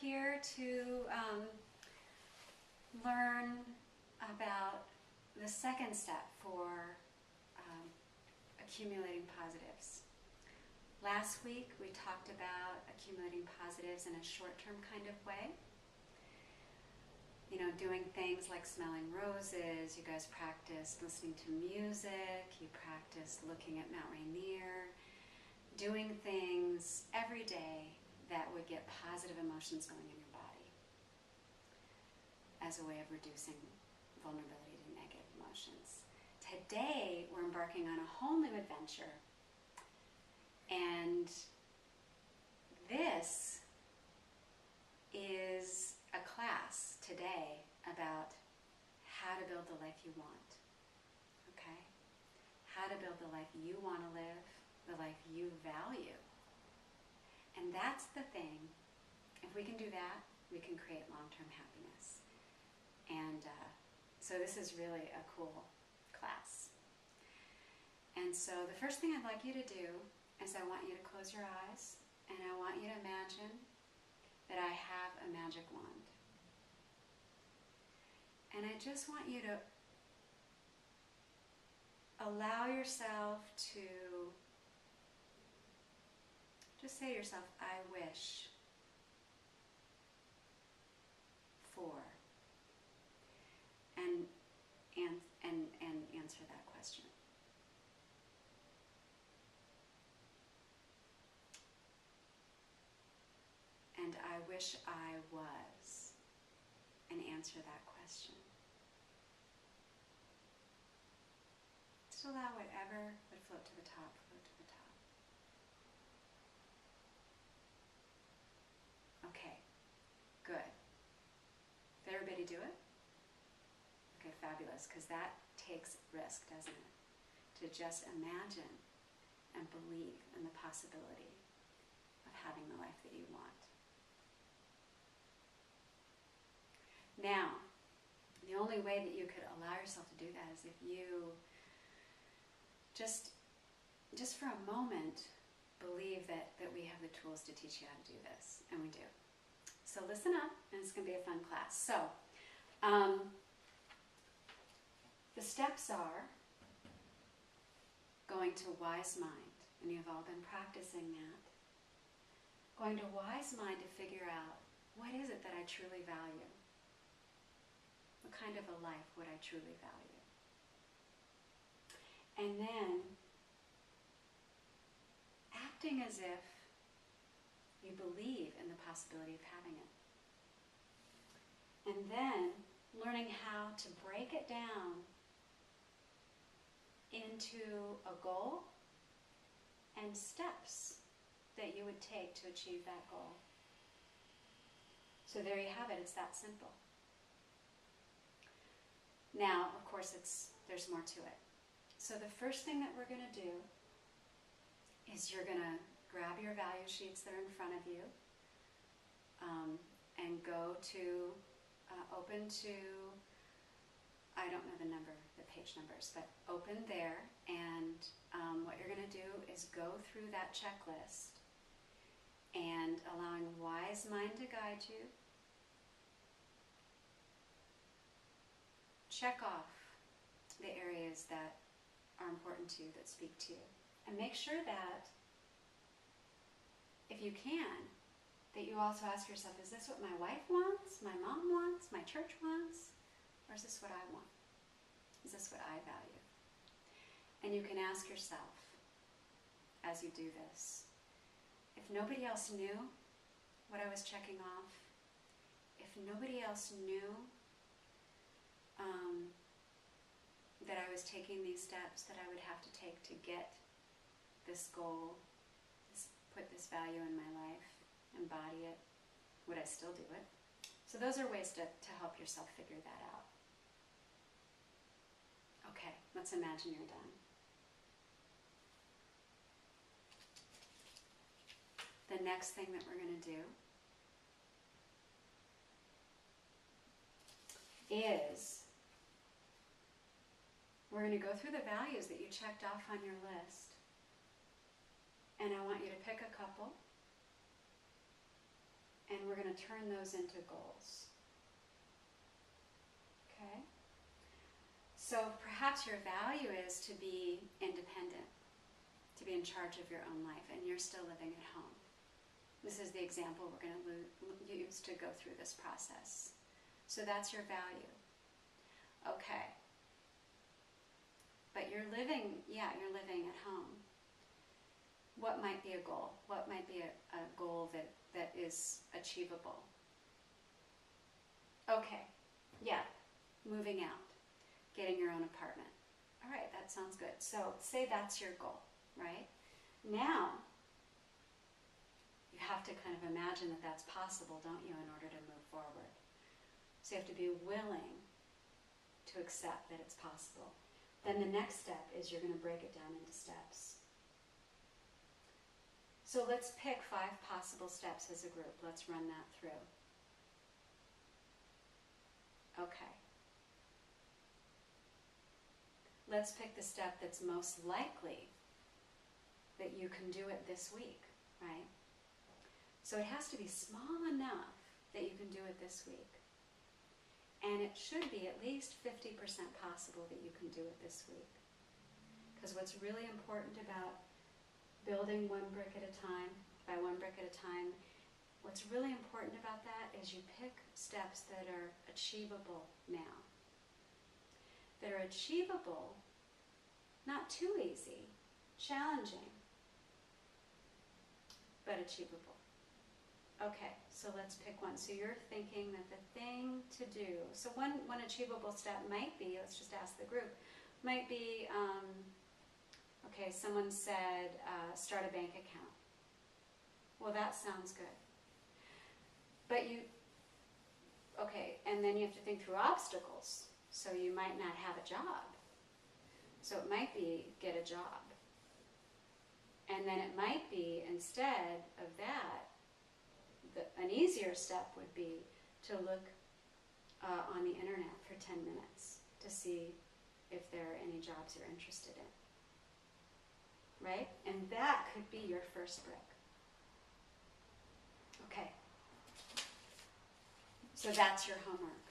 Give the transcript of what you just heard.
here to learn about the second step for accumulating positives. Last week we talked about accumulating positives in a short-term kind of way. You know, doing things like smelling roses. You guys practiced listening to music. You practiced looking at Mount Rainier. Doing things every day that would get positive emotions going in your body as a way of reducing vulnerability to negative emotions. Today, we're embarking on a whole new adventure. And this is a class today about how to build the life you want. Okay? How to build the life you want to live, the life you value. And that's the thing. If we can do that, we can create long-term happiness. And so this is really a cool class. And so the first thing I'd like you to do is I want you to close your eyes and I want you to imagine that I have a magic wand. And I just want you to allow yourself to just say to yourself, I wish for, and answer that question. And I wish I was, and answer that question. Just allow whatever would float to the top, float to the top. Okay, good. Did everybody do it? Okay, fabulous, because that takes risk, doesn't it? To just imagine and believe in the possibility of having the life that you want. Now, the only way that you could allow yourself to do that is if you just for a moment believe that we have the tools to teach you how to do this, and we do. So listen up, and it's going to be a fun class. So, the steps are going to wise mind, and you've all been practicing that. Going to wise mind to figure out, what is it that I truly value? What kind of a life would I truly value? And then acting as if you believe in the possibility of having it. And then learning how to break it down into a goal and steps that you would take to achieve that goal. So there you have it, it's that simple. Now, of course, there's more to it. So the first thing that we're going to do is you're going to grab your value sheets that are in front of you and go to, open to, I don't know the page numbers, but open there, and what you're going to do is go through that checklist and allowing wise mind to guide you. Check off the areas that are important to you, that speak to you. And make sure that, if you can, that you also ask yourself, is this what my wife wants, my mom wants, my church wants, or is this what I want? Is this what I value? And you can ask yourself, as you do this, if nobody else knew what I was checking off, if nobody else knew that I was taking these steps that I would have to take to get this goal, put this value in my life, embody it, would I still do it? So those are ways to help yourself figure that out. Okay, let's imagine you're done. The next thing that we're going to do is we're going to go through the values that you checked off on your list, and I want you to pick a couple And we're going to turn those into goals. Okay? So perhaps your value is to be independent, to be in charge of your own life, and you're still living at home. This is the example we're going to use to go through this process. So that's your value. Okay. But you're living at home. What might be a goal? What might be a goal that is achievable? Okay, yeah, moving out, getting your own apartment. All right, that sounds good. So say that's your goal, right? Now, you have to kind of imagine that that's possible, don't you, in order to move forward. So you have to be willing to accept that it's possible. Then the next step is you're going to break it down into steps. So let's pick 5 possible steps as a group. Let's run that through. Okay. Let's pick the step that's most likely that you can do it this week, right? So it has to be small enough that you can do it this week. And it should be at least 50% possible that you can do it this week. Because what's really important about building one brick at a time, by one brick at a time, what's really important about that is you pick steps that are achievable now. That are achievable, not too easy, challenging, but achievable. Okay, so let's pick one. So you're thinking that the thing to do, so one achievable step might be, let's just ask the group, might be, okay, someone said start a bank account. Well, that sounds good. But okay, and then you have to think through obstacles. So you might not have a job. So it might be get a job. And then it might be, instead of that, an easier step would be to look on the internet for 10 minutes to see if there are any jobs you're interested in. Right? And that could be your first brick. Okay. So that's your homework.